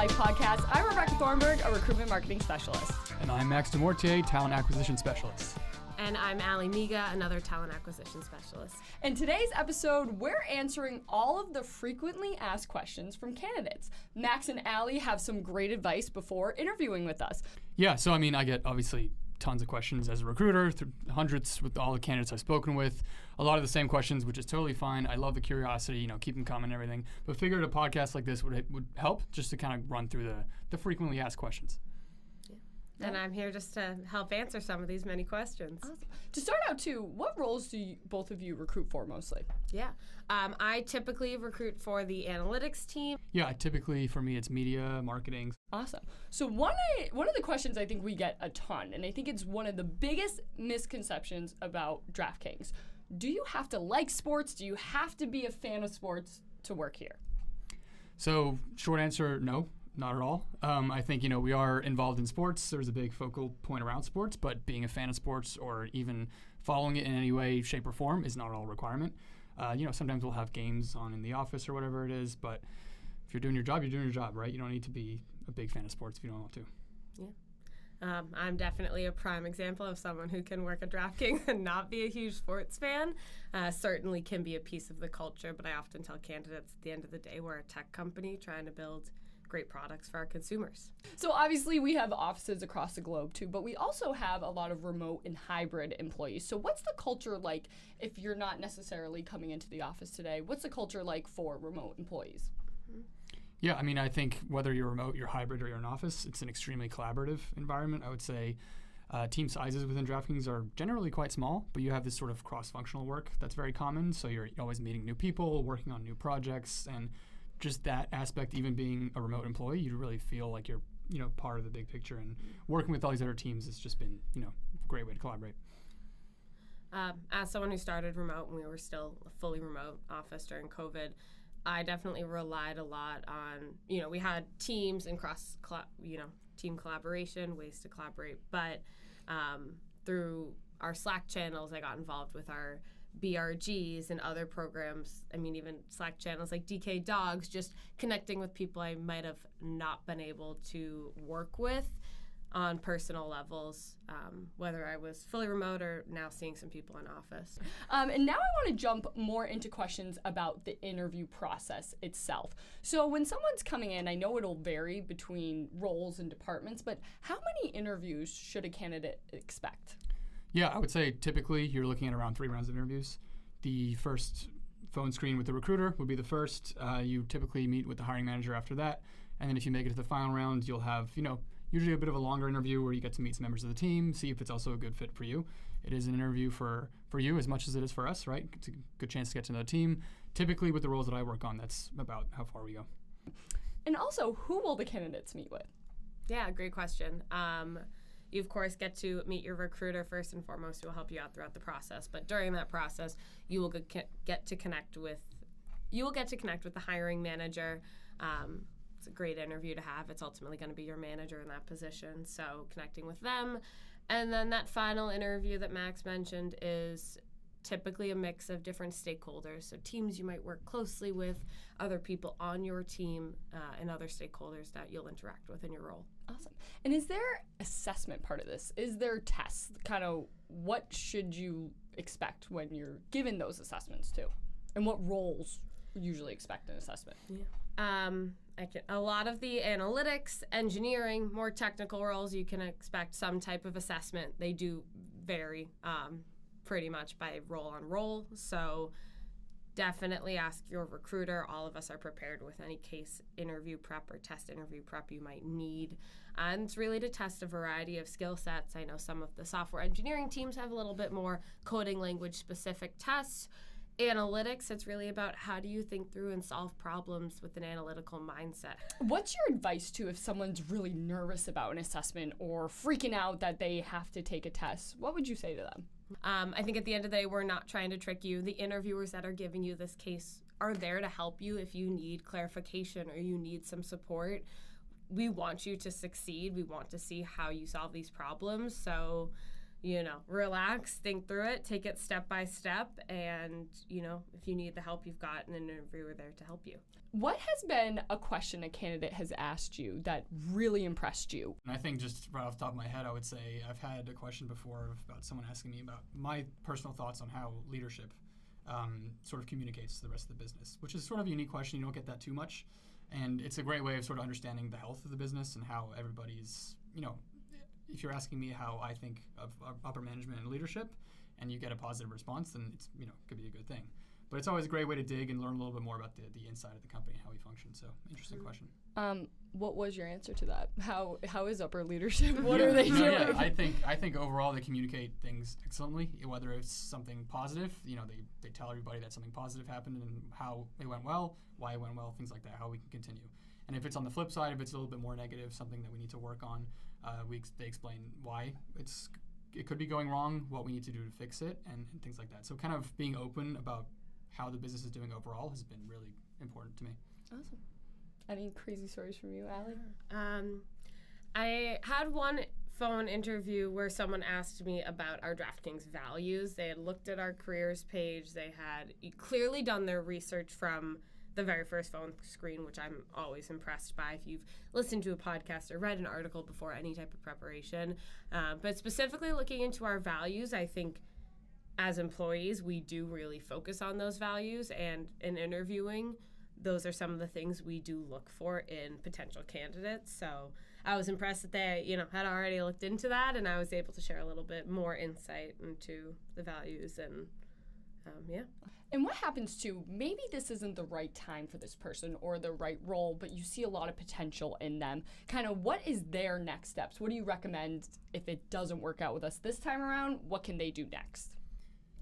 Life podcast. I'm Rebecca Thornburg, a recruitment marketing specialist. And I'm Max DeMortier, talent acquisition specialist. And I'm Allie Miga, another talent acquisition specialist. In today's episode, we're answering all of the frequently asked questions from candidates. Max and Allie have some great advice before interviewing with us. Yeah, so I get obviously tons of questions as a recruiter, hundreds with all the candidates I've spoken with. A lot of the same questions, which is totally fine. I love the curiosity, keep them coming and everything. But figured a podcast like this would help just to kind of run through the frequently asked questions. And I'm here just to help answer some of these many questions. Awesome. To start out, too, what roles do both of you recruit for mostly? Yeah. I typically recruit for the analytics team. Yeah, typically for me it's media, marketing. Awesome. So one of the questions I think we get a ton, and I think it's one of the biggest misconceptions about DraftKings. Do you have to like sports? Do you have to be a fan of sports to work here? So short answer, no. Not at all. I think, we are involved in sports. There's a big focal point around sports, but being a fan of sports or even following it in any way, shape, or form is not at all a requirement. Sometimes we'll have games on in the office or whatever it is, but if you're doing your job, you're doing your job, right? You don't need to be a big fan of sports if you don't want to. Yeah. I'm definitely a prime example of someone who can work at DraftKings and not be a huge sports fan. Certainly can be a piece of the culture, but I often tell candidates at the end of the day, we're a tech company trying to build great products for our consumers. So obviously we have offices across the globe too, but we also have a lot of remote and hybrid employees. So what's the culture like if you're not necessarily coming into the office today? What's the culture like for remote employees? Yeah, I think whether you're remote, you're hybrid, or you're in office, it's an extremely collaborative environment. I would say team sizes within DraftKings are generally quite small, but you have this sort of cross-functional work that's very common. So you're always meeting new people, working on new projects, and just that aspect, even being a remote employee, you really feel like you're, part of the big picture. And working with all these other teams has just been, a great way to collaborate. As someone who started remote when we were still a fully remote office during COVID, I definitely relied a lot on, we had teams and team collaboration, ways to collaborate. But through our Slack channels, I got involved with our BRGs and other programs. Even Slack channels like DK Dogs, just connecting with people I might have not been able to work with on personal levels, whether I was fully remote or now seeing some people in office. And now I want to jump more into questions about the interview process itself. So when someone's coming in, I know it'll vary between roles and departments, but how many interviews should a candidate expect? Yeah, I would say typically you're looking at around 3 rounds of interviews. The first phone screen with the recruiter would be the first. You typically meet with the hiring manager after that. And then if you make it to the final round, you'll have, usually a bit of a longer interview where you get to meet some members of the team, see if it's also a good fit for you. It is an interview for you as much as it is for us, right? It's a good chance to get to know the team. Typically with the roles that I work on, that's about how far we go. And also, who will the candidates meet with? Yeah, great question. You, of course, get to meet your recruiter first and foremost, who will help you out throughout the process. But during that process, you will get to connect with the hiring manager. It's a great interview to have. It's ultimately going to be your manager in that position. So connecting with them. And then that final interview that Max mentioned is typically a mix of different stakeholders. So teams you might work closely with, other people on your team, and other stakeholders that you'll interact with in your role. Awesome. And is there assessment part of this? Is there tests? Kind of what should you expect when you're given those assessments too? And what roles usually expect an assessment? Yeah. A lot of the analytics, engineering, more technical roles, you can expect some type of assessment. They do vary pretty much by role on role. So definitely ask your recruiter. All of us are prepared with any case interview prep or test interview prep you might need. And it's really to test a variety of skill sets. I know some of the software engineering teams have a little bit more coding language specific tests. Analytics, it's really about how do you think through and solve problems with an analytical mindset. What's your advice to if someone's really nervous about an assessment or freaking out that they have to take a test? What would you say to them? I think at the end of the day, we're not trying to trick you. The interviewers that are giving you this case are there to help you if you need clarification or you need some support. We want you to succeed. We want to see how you solve these problems. So relax, think through it, take it step by step, and, if you need the help, you've got an interviewer there to help you. What has been a question a candidate has asked you that really impressed you? And I think just right off the top of my head, I would say I've had a question before about someone asking me about my personal thoughts on how leadership sort of communicates to the rest of the business, which is sort of a unique question. You don't get that too much. And it's a great way of sort of understanding the health of the business and how everybody's, if you're asking me how I think of upper management and leadership and you get a positive response, then it's, could be a good thing. But it's always a great way to dig and learn a little bit more about the inside of the company and how we function. So, interesting question. What was your answer to that? How is upper leadership? What are they doing? Yeah, I think overall they communicate things excellently. Whether it's something positive, they tell everybody that something positive happened and how it went well, why it went well, things like that, how we can continue. And if it's on the flip side, if it's a little bit more negative, something that we need to work on, they explain why it could be going wrong, what we need to do to fix it, and things like that. So kind of being open about how the business is doing overall has been really important to me. Awesome. Any crazy stories from you, Allie? I had one phone interview where someone asked me about our DraftKings values. They had looked at our careers page. They had clearly done their research from the very first phone screen, which I'm always impressed by if you've listened to a podcast or read an article before any type of preparation. But specifically looking into our values, I think as employees, we do really focus on those values, and in interviewing, those are some of the things we do look for in potential candidates. So I was impressed that they, had already looked into that, and I was able to share a little bit more insight into the values, and yeah. And what happens to maybe this isn't the right time for this person or the right role, but you see a lot of potential in them? Kind of what is their next steps? What do you recommend if it doesn't work out with us this time around? What can they do next?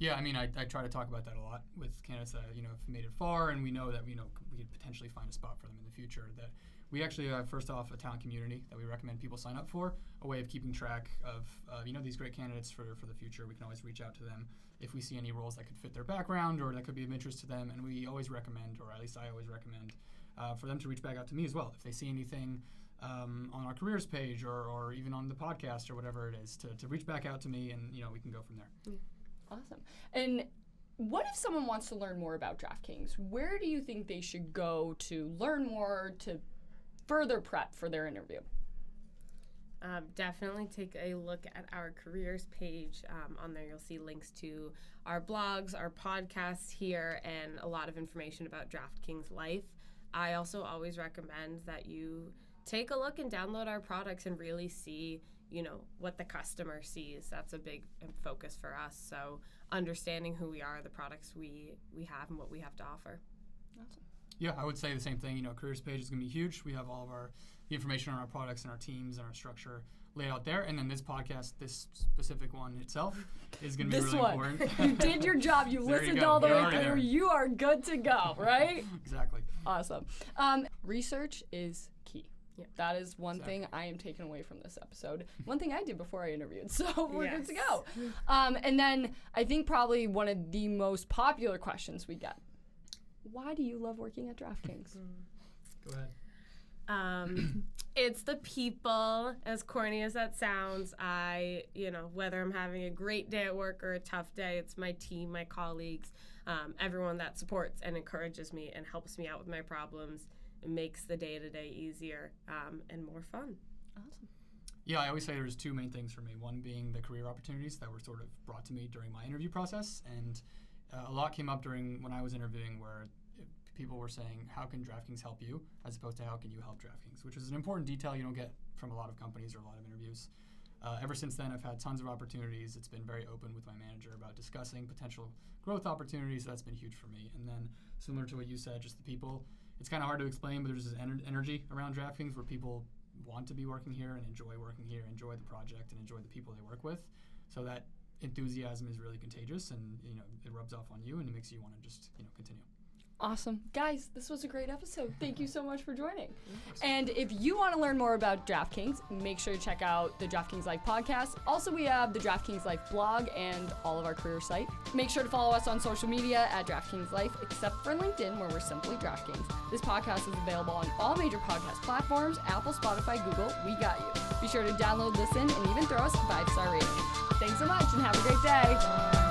Yeah, I try to talk about that a lot with candidates that have made it far, and we know that we could potentially find a spot for them in the future. That we actually have, first off, a talent community that we recommend people sign up for, a way of keeping track of these great candidates for the future. We can always reach out to them if we see any roles that could fit their background or that could be of interest to them, and we always recommend, or at least I always recommend, for them to reach back out to me as well if they see anything on our careers page or even on the podcast or whatever it is, to reach back out to me, and we can go from there. Yeah. Awesome. And what if someone wants to learn more about DraftKings? Where do you think they should go to learn more, to further prep for their interview? Definitely take a look at our careers page. On there you'll see links to our blogs, our podcasts here, and a lot of information about DraftKings Life. I also always recommend that you take a look and download our products and really see what the customer sees. That's a big focus for us. So understanding who we are, the products we have, and what we have to offer. Awesome. Yeah, I would say the same thing. Careers page is going to be huge. We have all of the information on our products and our teams and our structure laid out there. And then this podcast, this specific one itself, is going to be really important. You did your job. You listened all the way through. You are good to go, right? Exactly. Awesome. Research is key. Yeah. That is one thing I am taking away from this episode. One thing I did before I interviewed, so we're good to go. And then I think probably one of the most popular questions we get: why do you love working at DraftKings? Go ahead. It's the people. As corny as that sounds, whether I'm having a great day at work or a tough day, it's my team, my colleagues, everyone that supports and encourages me and helps me out with my problems. It makes the day-to-day easier and more fun. Awesome. Yeah, I always say there's two main things for me. One being the career opportunities that were sort of brought to me during my interview process. And a lot came up when I was interviewing where people were saying, how can DraftKings help you, as opposed to how can you help DraftKings, which is an important detail you don't get from a lot of companies or a lot of interviews. Ever since then, I've had tons of opportunities. It's been very open with my manager about discussing potential growth opportunities. That's been huge for me. And then similar to what you said, just the people. It's kind of hard to explain, but there's this energy around DraftKings where people want to be working here and enjoy working here, enjoy the project, and enjoy the people they work with. So that enthusiasm is really contagious, and it rubs off on you, and it makes you want to just continue. Awesome. Guys, this was a great episode. Thank you so much for joining. And if you want to learn more about DraftKings, make sure to check out the DraftKings Life podcast. Also, we have the DraftKings Life blog and all of our career site. Make sure to follow us on social media at DraftKings Life, except for LinkedIn, where we're simply DraftKings. This podcast is available on all major podcast platforms, Apple, Spotify, Google. We got you. Be sure to download, listen, and even throw us a 5-star rating. Thanks so much, and have a great day.